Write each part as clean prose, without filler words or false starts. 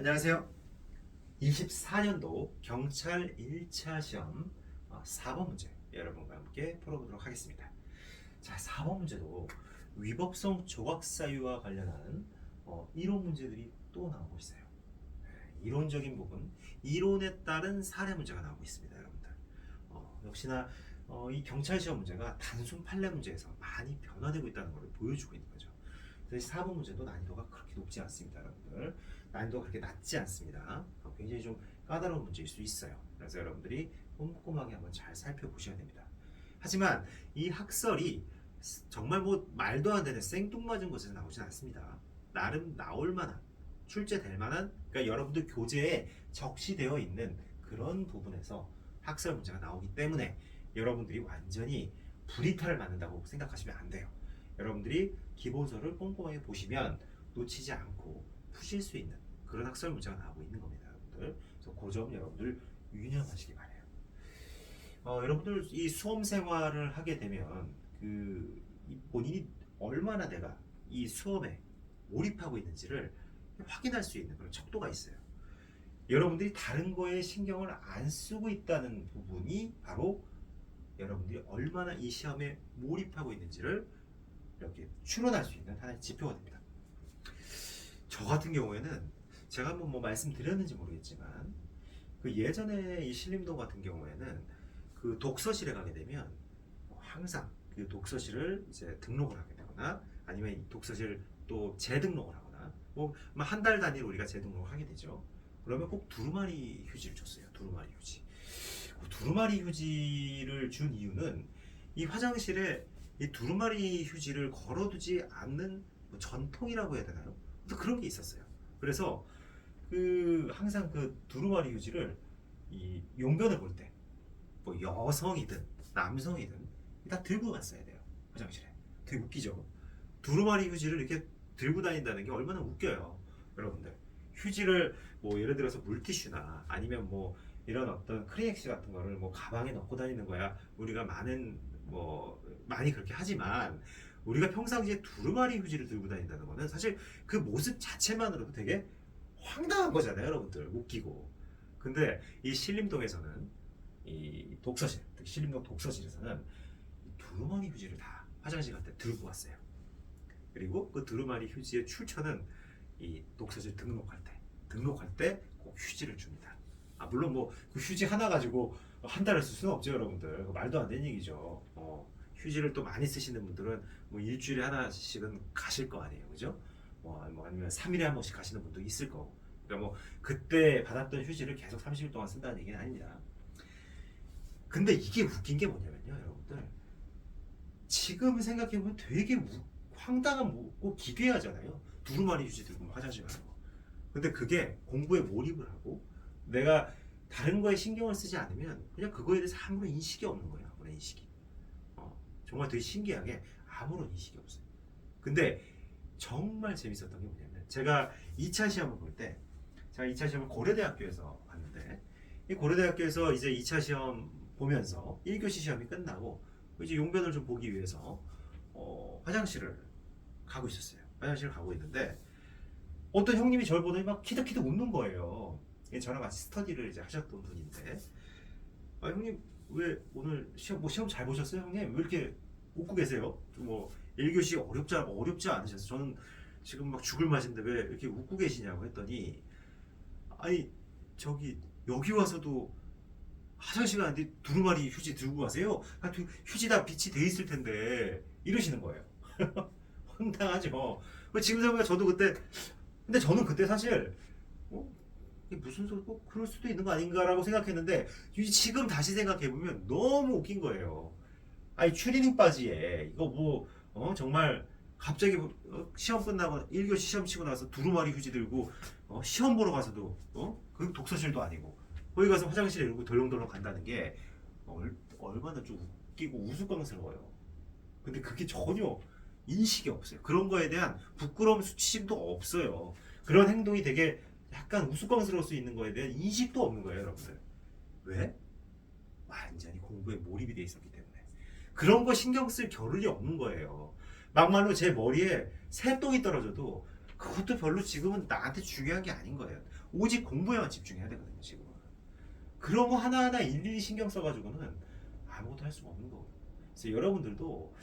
안녕하세요. 24년도 경찰 1차 시험 4번 문제 여러분과 함께 풀어보도록 하겠습니다. 자, 4번 문제도 위법성 조각사유와 관련한 이론 문제들이 또 나오고 있어요. 이론적인 부분, 이론에 따른 사례 문제가 나오고 있습니다, 여러분들. 역시나 이 경찰 시험 문제가 단순 판례 문제에서 많이 변화되고 있다는 것을 보여주고 있는 거죠. 그래서 4번 문제도 난이도가 그렇게 높지 않습니다, 여러분들. 난이도가 그렇게 낮지 않습니다. 굉장히 좀 까다로운 문제일 수 있어요. 그래서 여러분들이 꼼꼼하게 한번 잘 살펴보셔야 됩니다. 하지만 이 학설이 정말 뭐 말도 안 되는 생뚱맞은 것에서 나오진 않습니다. 나름 나올 만한, 출제될 만한, 그러니까 여러분들 교재에 적시되어 있는 그런 부분에서 학설 문제가 나오기 때문에 여러분들이 완전히 불이탈을 맞는다고 생각하시면 안 돼요. 여러분들이 기본서를 꼼꼼하게 보시면 놓치지 않고 푸실 수 있는 그런 학설 문제가 나오고 있는 겁니다, 여러분들. 그래서 그 점 여러분들 유념하시기 바래요. 여러분들 이 수험 생활을 하게 되면 본인이 얼마나 내가 이 수업에 몰입하고 있는지를 확인할 수 있는 그런 척도가 있어요. 여러분들이 다른 거에 신경을 안 쓰고 있다는 부분이 바로 여러분들이 얼마나 이 시험에 몰입하고 있는지를 이렇게 추론할 수 있는 하나의 지표가 됩니다. 저 같은 경우에는 제가 한번 뭐 말씀드렸는지 모르겠지만 그 예전에 이 신림동 같은 경우에는 그 독서실에 가게 되면 항상 그 독서실을 이제 등록을 하게 되거나 아니면 이 독서실 또 재등록을 하거나 뭐 한 달 단위로 우리가 재등록을 하게 되죠. 그러면 꼭 두루마리 휴지를 줬어요. 두루마리 휴지. 두루마리 휴지를 준 이유는 이 화장실에 이 두루마리 휴지를 걸어두지 않는 뭐 전통이라고 해야 되나요? 또 그런 게 있었어요. 그래서 항상 그 두루마리 휴지를 이 용변을 볼 때 뭐 여성이든 남성이든 다 들고 갔어야 돼요. 화장실에. 되게 웃기죠. 두루마리 휴지를 이렇게 들고 다닌다는 게 얼마나 웃겨요, 여러분들. 휴지를 뭐 예를 들어서 물티슈나 아니면 뭐 이런 어떤 크리넥시 같은 거를 뭐 가방에 넣고 다니는 거야 우리가 많이 그렇게 하지만 우리가 평상시에 두루마리 휴지를 들고 다닌다는 거는 사실 그 모습 자체만으로도 되게 황당한 거잖아요, 여러분들. 웃기고. 근데 이 신림동에서는 이 독서실, 특히 신림동 독서실에서는 이 두루마리 휴지를 다 화장실 갈 때 들고 왔어요. 그리고 그 두루마리 휴지의 출처는 이 독서실 등록할 때 꼭 휴지를 줍니다. 물론 뭐 그 휴지 하나 가지고 한 달을 쓸 수는 없죠, 여러분들. 말도 안 되는 얘기죠. 휴지를 또 많이 쓰시는 분들은 뭐 일주일에 하나씩은 가실 거 아니에요, 그죠? 뭐 아니면 3일에 한 번씩 가시는 분도 있을 거고. 그러니까 뭐 그때 받았던 휴지를 계속 30일 동안 쓴다는 얘기는 아닙니다. 근데 이게 웃긴 게 뭐냐면요, 여러분들. 지금 생각해보면 되게 황당한 꼭 기괴하잖아요. 두루마리 휴지 들고 화장실 가는 거. 근데 그게 공부에 몰입을 하고 내가 다른 거에 신경을 쓰지 않으면 그냥 그거에 대해서 아무런 인식이 없는 거예요. 아무런 인식이. 정말 되게 신기하게 아무런 인식이 없어요. 근데 정말 재밌었던 게 뭐냐면 제가 2차 시험을 볼 때 제가 2차 시험을 고려대학교에서 봤는데 이 고려대학교에서 이제 2차 시험 보면서 1교시 시험이 끝나고 이제 용변을 좀 보기 위해서 화장실을 가고 있었어요. 화장실을 가고 있는데 어떤 형님이 저를 보더니 막 키득키득 웃는 거예요. 저랑 같이 스터디를 이제 하셨던 분인데 형님 왜 오늘 시험 잘 보셨어요, 형님? 왜 이렇게 웃고 계세요? 뭐 1교시 어렵지 않으셨어요? 저는 지금 막 죽을 맛인데 왜 이렇게 웃고 계시냐고 했더니 아니 저기 여기 와서도 화장실 가는데 두루마리 휴지 들고 가세요? 휴지 다 빛이 돼 있을 텐데 이러시는 거예요. 황당하죠. 지금 생각해 저도 그때 근데 저는 그때 사실 이게 무슨 소리고 그럴 수도 있는 거 아닌가라고 생각했는데 지금 다시 생각해보면 너무 웃긴 거예요. 아니 추리닝 바지에 이거 정말 갑자기 시험 끝나고 1교시 시험 치고 나서 두루마리 휴지 들고 시험 보러 가서도 그 독서실도 아니고 거기 가서 화장실에 이러고 덜렁덜렁 간다는 게 얼마나 좀 웃기고 우스꽝스러워요. 근데 그게 전혀 인식이 없어요. 그런 거에 대한 부끄러움, 수치심도 없어요. 그런 행동이 되게 약간 우스꽝스러울 수 있는 거에 대한 인식도 없는 거예요, 여러분들. 왜? 완전히 공부에 몰입이 돼 있었기 때문에. 그런 거 신경 쓸 겨를이 없는 거예요. 막말로 제 머리에 새똥이 떨어져도 그것도 별로 지금은 나한테 중요한 게 아닌 거예요. 오직 공부에만 집중해야 되거든요. 지금은. 그런 거 하나하나 일일이 신경 써가지고는 아무것도 할 수가 없는 거예요. 그래서 여러분들도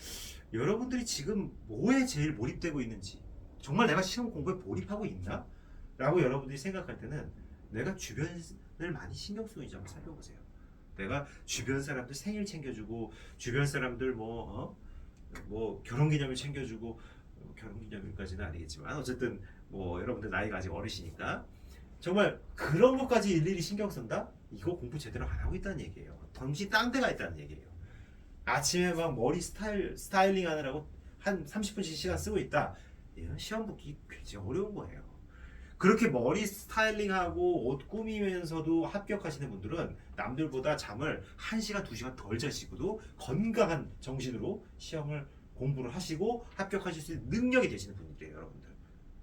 여러분들이 지금 뭐에 제일 몰입되고 있는지, 정말 내가 시험 공부에 몰입하고 있나? 라고 여러분들이 생각할 때는 내가 주변을 많이 신경 쓰고 있는지 한번 살펴보세요. 내가 주변 사람들 생일 챙겨주고, 주변 사람들 뭐 결혼기념일 챙겨주고, 결혼기념일까지는 아니겠지만 어쨌든 뭐 여러분들 나이가 아직 어리시니까 정말 그런 것까지 일일이 신경 쓴다? 이거 공부 제대로 안 하고 있다는 얘기예요. 덩치 딴 데가 있다는 얘기예요. 아침에 막 머리 스타일링 하느라고 한 30분씩 시간 쓰고 있다. 이건 시험 보기 굉장히 어려운 거예요. 그렇게 머리 스타일링하고 옷 꾸미면서도 합격하시는 분들은 남들보다 잠을 1시간, 2시간 덜 자시고도 건강한 정신으로 시험을 공부를 하시고 합격하실 수 있는 능력이 되시는 분들이에요, 여러분들.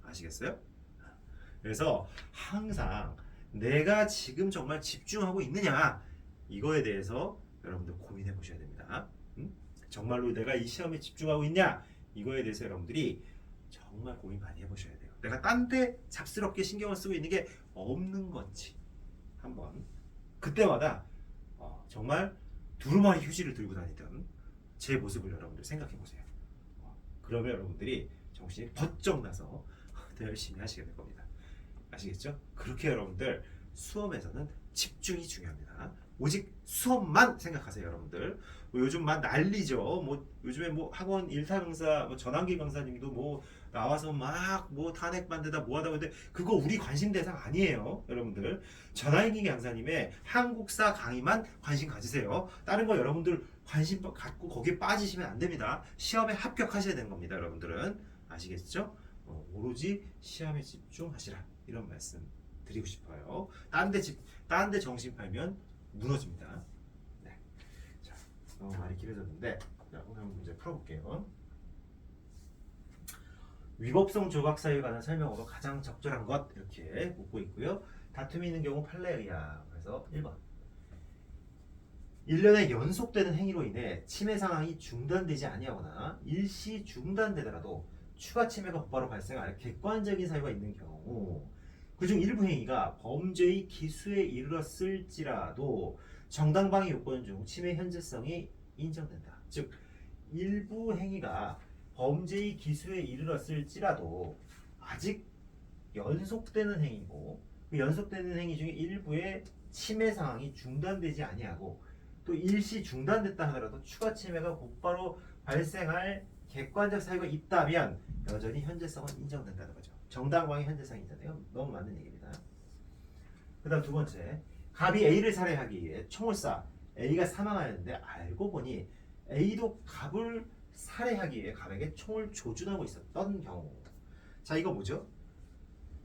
아시겠어요? 그래서 항상 내가 지금 정말 집중하고 있느냐, 이거에 대해서 여러분들 고민해 보셔야 됩니다. 정말로 내가 이 시험에 집중하고 있냐, 이거에 대해서 여러분들이 정말 고민 많이 해보셔야 돼요. 내가 딴 데 잡스럽게 신경을 쓰고 있는 게 없는 건지 한번 그때마다 정말 두루마리 휴지를 들고 다니던 제 모습을 여러분들 생각해 보세요. 그러면 여러분들이 정신이 번쩍 나서 더 열심히 하시게 될 겁니다. 아시겠죠? 그렇게 여러분들 수험에서는 집중이 중요합니다. 오직 수업만 생각하세요, 여러분들. 뭐 요즘 막 난리죠. 뭐 요즘에 뭐 학원 일타 강사, 뭐 전환기 강사님도 뭐 나와서 막 뭐 탄핵 반대다 뭐하다 근데 그거 우리 관심 대상 아니에요, 여러분들. 전환기 강사님의 한국사 강의만 관심 가지세요. 다른 거 여러분들 관심 갖고 거기에 빠지시면 안 됩니다. 시험에 합격하셔야 되는 겁니다, 여러분들은. 아시겠죠? 오로지 시험에 집중하시라, 이런 말씀 드리고 싶어요. 딴 데 정신 팔면 무너집니다. 네. 자, 너무 말이 길어졌는데, 자, 오늘 한번 문제 풀어볼게요. 위법성 조각 사유에 관한 설명으로 가장 적절한 것, 이렇게 묻고 있고요. 다툼이 있는 경우 판례에 의하. 그래서 1번. 1년에 연속되는 행위로 인해 침해 상황이 중단되지 아니하거나 일시 중단되더라도 추가 침해가 곧바로 발생할 객관적인 사유가 있는 경우, 그중 일부 행위가 범죄의 기수에 이르렀을지라도 정당방위 요건 중 침해 현재성이 인정된다. 즉 일부 행위가 범죄의 기수에 이르렀을지라도 아직 연속되는 행위고, 그 연속되는 행위 중에 일부의 침해 상황이 중단되지 아니하고 또 일시 중단됐다 하더라도 추가 침해가 곧바로 발생할 객관적 사유가 있다면 여전히 현재성은 인정된다는 거죠. 정당방위 현재성이 인정돼요. 너무 맞는 얘기입니다. 그 다음 두 번째, 갑이 A를 살해하기 위해 총을 쏴 A가 사망하였는데 알고 보니 A도 갑을 살해하기 위해 갑에게 총을 조준하고 있었던 경우. 자, 이거 뭐죠?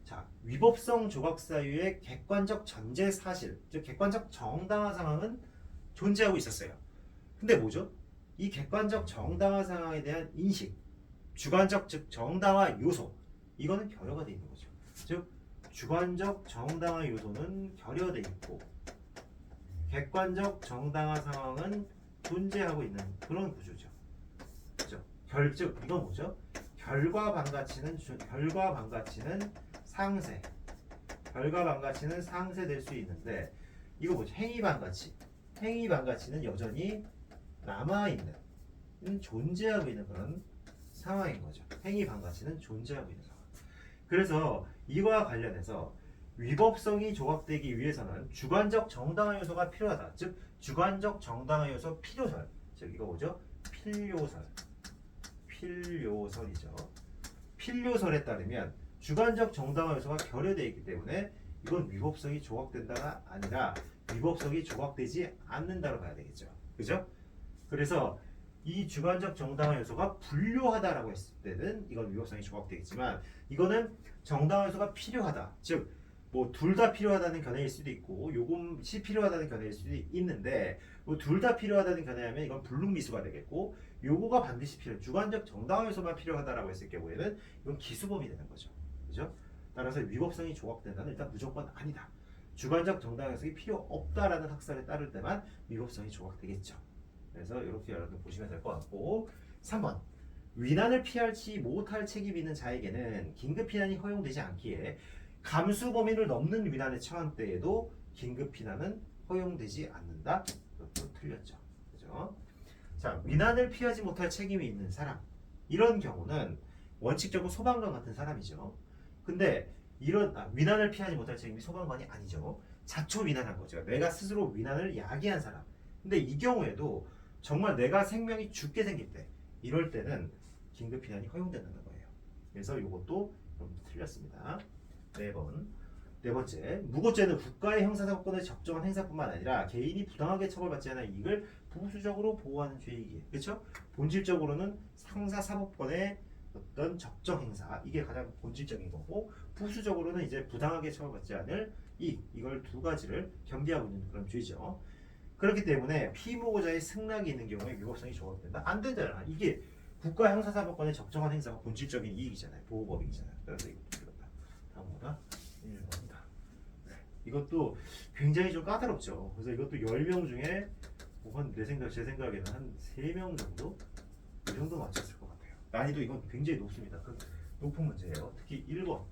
자, 위법성 조각 사유의 객관적 전제 사실, 즉 객관적 정당화 상황은 존재하고 있었어요. 근데 뭐죠? 이 객관적 정당화 상황에 대한 인식, 주관적 즉 정당화 요소, 이거는 결여가 돼 있는 거죠. 즉 주관적 정당화 요소는 결여돼 있고 객관적 정당화 상황은 존재하고 있는 그런 구조죠. 그렇죠? 즉 이건 뭐죠? 결과 반가치는 상세, 결과 반가치는 상세될 수 있는데 이거 뭐죠? 행위 반가치는 여전히 남아있는, 존재하고 있는 그런 상황인 거죠. 행위 반가치는 존재하고 있는 상황. 그래서 이와 관련해서 위법성이 조각되기 위해서는 주관적 정당화 요소가 필요하다. 즉 주관적 정당화 요소 필요설. 즉 이거 뭐죠? 필요설이죠. 필요설에 따르면 주관적 정당화 요소가 결여되어 있기 때문에 이건 위법성이 조각된다가 아니라 위법성이 조각되지 않는다로 봐야 되겠죠. 그죠? 그래서 이 주관적 정당화 요소가 불료하다라고 했을 때는 이건 위법성이 조각되겠지만 이거는 정당화 요소가 필요하다. 즉 뭐 둘 다 필요하다는 견해일 수도 있고 요것이 필요하다는 견해일 수도 있는데 뭐 둘 다 필요하다는 견해하면 이건 불능미수가 되겠고 요거가 반드시 주관적 정당화 요소만 필요하다라고 했을 경우에는 이건 기수범이 되는 거죠. 그죠? 따라서 위법성이 조각된다는 일단 무조건 아니다. 주관적 정당화 요소가 필요 없다라는 학설에 따를 때만 위법성이 조각되겠죠. 그래서 이렇게 여러분 보시면 될 것 같고 3번 위난을 피할지 못할 책임이 있는 자에게는 긴급 피난이 허용되지 않기에 감수 범위를 넘는 위난에 처한 때에도 긴급 피난은 허용되지 않는다. 이것도 틀렸죠. 그죠? 자, 위난을 피하지 못할 책임이 있는 사람. 이런 경우는 원칙적으로 소방관 같은 사람이죠. 근데 이런 위난을 피하지 못할 책임이 소방관이 아니죠. 자초 위난한 거죠. 내가 스스로 위난을 야기한 사람. 근데 이 경우에도 정말 내가 생명이 죽게 생길 때, 이럴 때는 긴급 피난이 허용된다는 거예요. 그래서 이것도 틀렸습니다. 네 번째, 무고죄는 국가의 형사사건에 적정한 행사뿐만 아니라 개인이 부당하게 처벌받지 않아 이익을 부수적으로 보호하는 죄이기에, 그렇죠? 본질적으로는 형사사법권의 어떤 적정 행사, 이게 가장 본질적인 거고, 부수적으로는 이제 부당하게 처벌받지 않을 이걸 두 가지를 경계하고 있는 그런 죄죠. 그렇기 때문에 피무고자의 승낙이 있는 경우에 위법성이 적용된다? 안 되잖아. 이게 국가 형사사법권의 적정한 행사가 본질적인 이익이잖아요. 보호법이잖아요. 그래서 이거 틀렸다. 다음보다 1번이다. 네. 이것도 굉장히 좀 까다롭죠. 그래서 이것도 10명 중에 제 생각에는 한 3명 정도? 이 정도 맞췄을 것 같아요. 난이도 이건 굉장히 높습니다. 그 높은 문제예요. 특히 1번,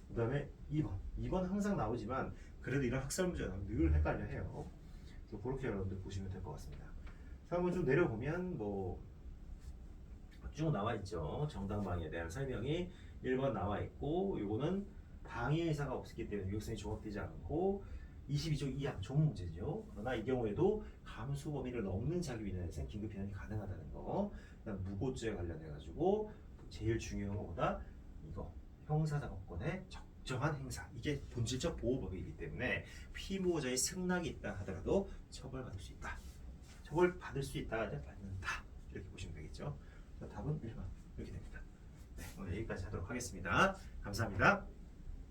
그 다음에 2번. 2번 항상 나오지만 그래도 이런 학설 문제는 늘 헷갈려 해요. 그래서 그렇게 여러분들 보시면 될 것 같습니다. 자, 한번 좀 내려보면 쭉 나와 있죠. 정당방위에 대한 설명이 1번 나와 있고, 요거는 방해 의사가 없었기 때문에 위법성이 종합되지 않고 22조 2항 좋은 문제죠. 그러나 이 경우에도 감수 범위를 넘는 자기 위반에서는 긴급 피난이 가능하다는 거. 그다음 무고죄에 관련해 가지고 제일 중요한 것보다 이거 형사사법권의 적정한 행사, 이게 본질적 보호법이기 때문에 피무고자의 승낙이 있다 하더라도 처벌받을 수 있다. 처벌받을 수 있다, 받는다, 이렇게 보시면 되겠죠. 답은 1번 이렇게 됩니다. 네, 오늘 여기까지 하도록 하겠습니다. 감사합니다.